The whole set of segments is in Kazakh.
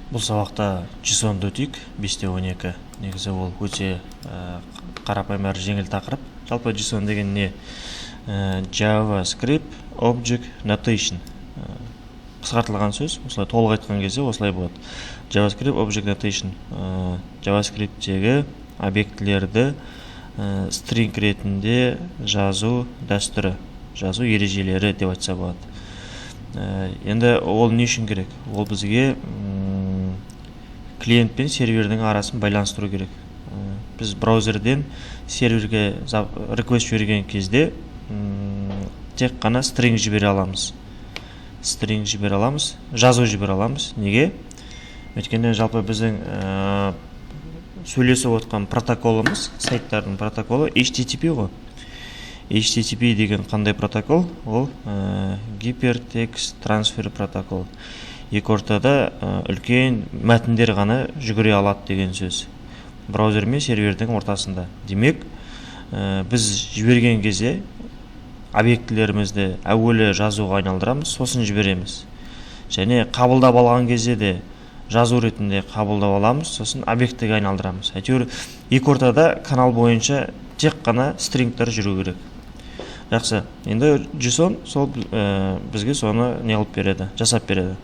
Бұл сабақта JSON-ды өтейік, 5-12. Негізі ол өте қарапайым әрі жеңіл тақырып. Жалпы JSON деген не? JavaScript Object Notation. Қысқартылған сөз, осылай толық айтқан кезде осылай болады. JavaScript Object Notation. JavaScript-тегі объектілерді string ретінде жазу дәстүрі, жазу ережелері деп айтса болады. Енді ол не үшін керек? Ол бізге клиент пен сервердің арасын байланыстыру керек. Біз браузерден серверге request жіберген кезде тек қана string жібере аламыз. String жібере аламыз, жазу жібере аламыз. Неге? Өйткені жалпы біздің сөйлесіп отқан протоколымыз, сайттардың протоколы HTTP ғой. HTTP деген қандай протокол? Ол Hypertext Transfer протокол. Екі ортада үлкен мәтіндер ғана жүгіре алады деген сөз. Браузер мен сервердің ортасында. Демек, біз жіберген кезде объектілерімізді әуелі жазуға айналдырамыз, сосын жібереміз. Және қабылдап алған кезде де жазу ретінде қабылдап аламыз, сосын объектіге айналдырамыз. Әйтеуір, екі ортада канал бойынша тек қана стрингтер жүру керек. Жақсы, енді JSON сол бізге соны не қылып береді, жасап береді.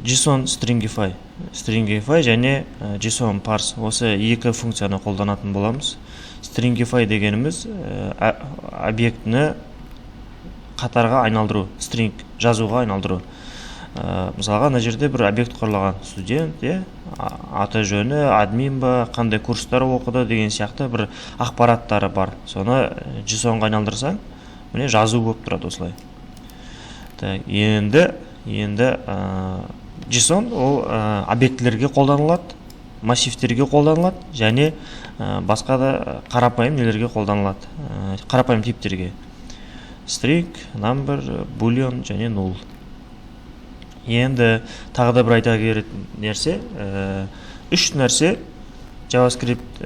JSON Stringify және JSON parse осы екі функцияны қолданатын боламыз. Stringify дегеніміз объектіні қатарға айналдыру, string жазуға айналдыру. Мысалға, ана жерде бір объект құрылған студент, аты жөні, админ ба, қандай курстар оқыды деген сияқты бір ақпараттары бар. Соны JSON-ға айналдырсаң, міне жазу болып тұрады осылай. Енді JSON ол объектілерге қолданылады, массивтерге қолданылады және басқа да қарапайым нелерге қолданылады, қарапайым типтерге. String, number, boolean және null. Енді тағы да бір айта кететін нәрсе, үш нәрсе JavaScript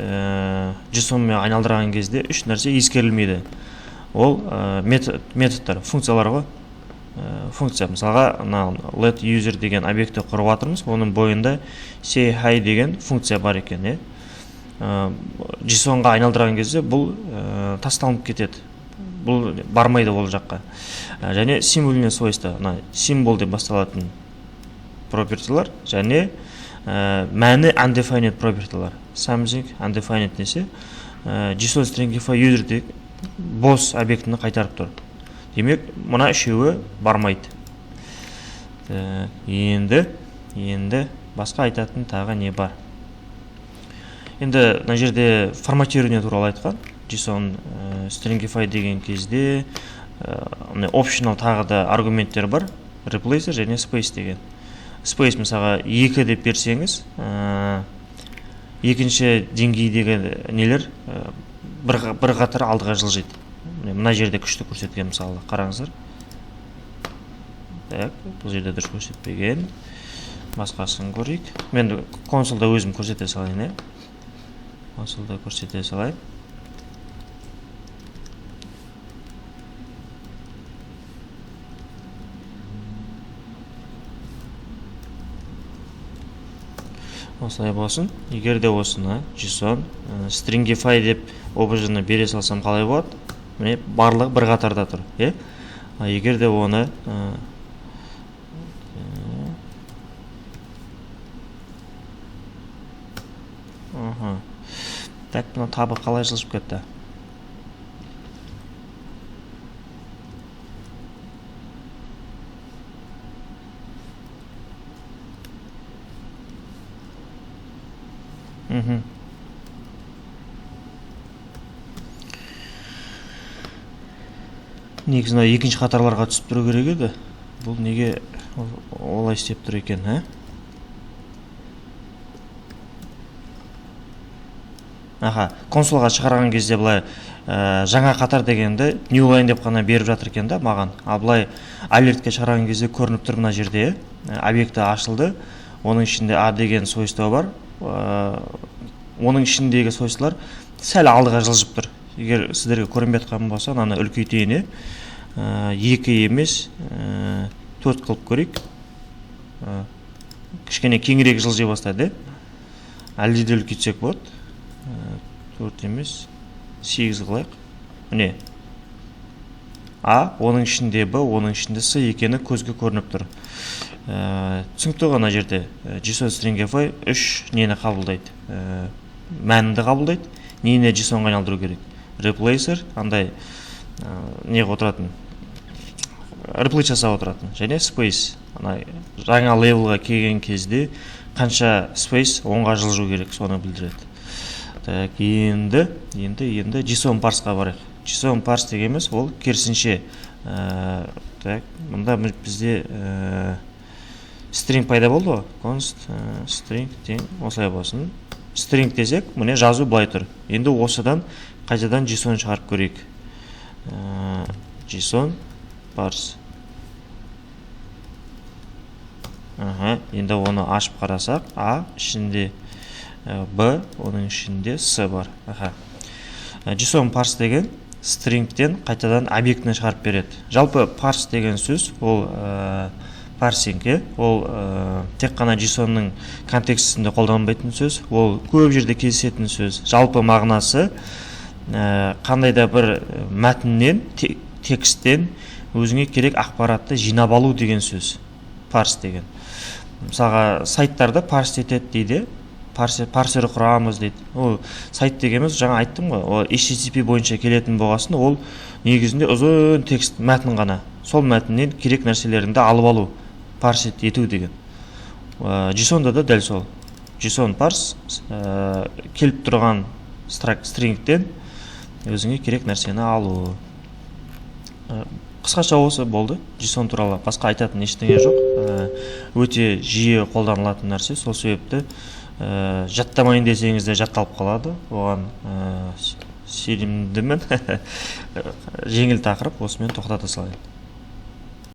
JSON-мен айналдырған кезде үш нәрсе ескерілмейді. Ол методтар, функциялар ғой. Функция, мысалға, let user деген объекті құрып жатырмыз, оның бойында say hi деген функция бар екен. JSON-ға айналдырған кезде бұл тасталынып кетеді. Бұл бармайды ол жаққа. Және символіне свойства, символ деп басталатын пропертилар және мәні undefined пропертилар. Something undefined несе JSON Stringify user деп бос объектіні қайтарып тұр. Демек, мұна үшеуі бармайды. Енді басқа айтатын тағы не бар? Енді мына жерде форматирование туралы айтқан. JSON Stringify деген кезде optional тағы да аргументтер бар. Replacer және space деген. Space мысалға 2 деп берсеңіз, екінші деңгейдегі нелер бір қатар алдыға жылжиды. Мына жерде күшті көрсеткен мысалы, қараңыздар. Бұл жерде дұрыс көрсетпеген. Басқасын көрейік. Мен консолда өзім көрсете салайын. Консолда көрсете салайын. Осылай болсын. Егер де осыны JSON Stringify деп объектіні бере салсам қалай болады? Міне барлығы бір қатарда тұр. Егер де оны так, мына табы қалай жылжып кетті? Негізі екінші қатарларға түсіп тұру керек еді. Бұл неге олай істеп тұр екен, консолға шығарған кезде бұлай жаңа қатар дегенді new line деп қана беріп жатыр екен да маған. Ал бұлай алертке шығарған кезде көрініп тұр мына жерде. Объекті ашылды. Оның ішінде A деген свойства бар. Оның ішіндегі свойствалар сәл алдыға жылжып тұр. Егер сіздерге көрінбей жатқан болса, аны үлкейтейін. 2 емес 4 қылып көрейік. кішкене кеңірек жылжи бастады. Әлде де үлкейтсек болады. 4 емес, 8 қылайық. Міне. А, оның ішінде Б, оның ішінде С екені көзге көрініп тұр. Түсінікті ғана жерде JSON stringify 3 нені қабылдайды? Мәнінді қабылдайды. Нені JSON-ға айналдыру керек? Replacer, андай неге отыратын? Replace жасап отыратын. Және space, жаңа левелға келген кезде қанша space онға жылжу керек, соны білдіреді. Так, енді JSON parse-ға барайық. JSON parse дегеніміз ол керісінше. Так, мұнда бізде string пайда болды ғой. Const string тең осылай болсын. String десек, міне жазу былай тұр. Енді осыдан қайтадан JSON шығарып көрейік. JSON parse. Енді оны ашып қарасақ, А ішінде Б, оның ішінде С бар. JSON parse деген stringтен қайтадан объектіні шығарып береді. Жалпы parse деген сөз, ол парсинг, ол тек қана JSON-ның контекстісінде қолданбайтын сөз, ол көп жерде кездесетін сөз. Жалпы мағынасы қандай да бір мәтіннен, тексттен өзіңе керек ақпаратты жинап алу деген сөз. Парс деген. Мысалға, сайттарда парс етеді дейді, парсер құрамыз дейді. Ол сайт дегеніміз, жаңа айттым ғой, ол HTTP бойынша келетін болғасын, ол негізінде ұзын текст мәтін ғана. Сол мәтіннен керек нәрселерінді алып алу, парс ету деген. JSON-да да дәл сол. JSON парс келіп тұрған стрингтен өзіңе керек нәрсені алу. Қысқаша осы болды. JSON туралы басқа айтатын ештеңе жоқ. Өте жиі қолданылатын нәрсе. Сол себепті жаттамайын десеңіз де жатталып қалады. Оған сенімдімін. Жеңіл тақырып, осымен тоқтата салайын.